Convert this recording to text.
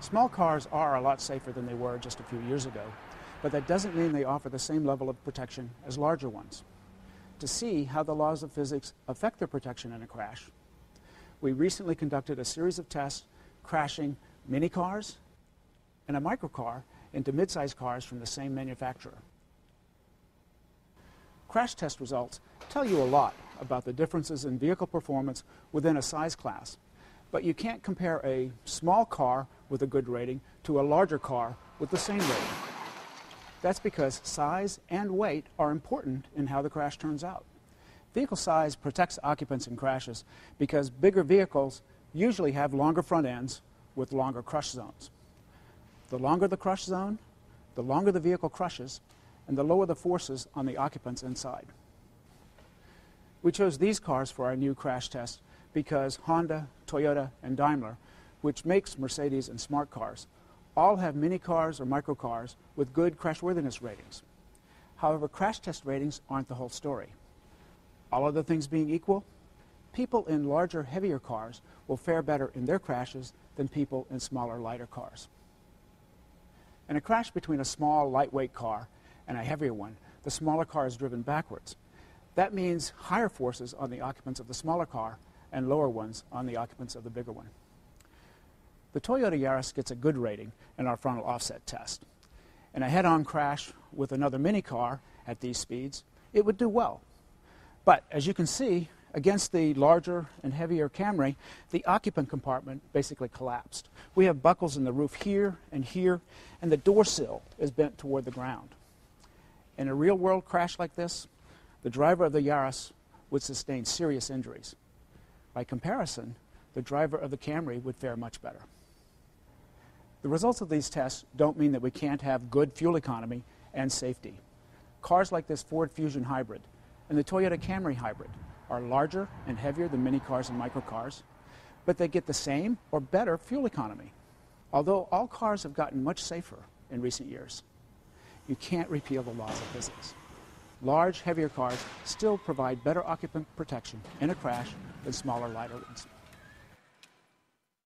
Small cars are a lot safer than they were just a few years ago, but that doesn't mean they offer the same level of protection as larger ones. To see how the laws of physics affect their protection in a crash, we recently conducted a series of tests crashing minicars and a microcar into mid-sized cars from the same manufacturer. Crash test results tell you a lot about the differences in vehicle performance within a size class, but you can't compare a small car with a good rating to a larger car with the same rating. That's because size and weight are important in how the crash turns out. Vehicle size protects occupants in crashes because bigger vehicles usually have longer front ends with longer crush zones. The longer the crush zone, the longer the vehicle crushes, and the lower the forces on the occupants inside. We chose these cars for our new crash test because Honda, Toyota, and Daimler, which makes Mercedes and smart cars, all have minicars or microcars with good crashworthiness ratings. However, crash test ratings aren't the whole story. All other things being equal, people in larger, heavier cars will fare better in their crashes than people in smaller, lighter cars. In a crash between a small, lightweight car and a heavier one, the smaller car is driven backwards. That means higher forces on the occupants of the smaller car and lower ones on the occupants of the bigger one. The Toyota Yaris gets a good rating in our frontal offset test. In a head-on crash with another minicar at these speeds, it would do well. But as you can see, against the larger and heavier Camry, the occupant compartment basically collapsed. We have buckles in the roof here, and the door sill is bent toward the ground. In a real-world crash like this, the driver of the Yaris would sustain serious injuries. By comparison, the driver of the Camry would fare much better. The results of these tests don't mean that we can't have good fuel economy and safety. Cars like this Ford Fusion Hybrid and the Toyota Camry Hybrid are larger and heavier than minicars and microcars, but they get the same or better fuel economy. Although all cars have gotten much safer in recent years, you can't repeal the laws of physics. Large, heavier cars still provide better occupant protection in a crash than smaller, lighter ones.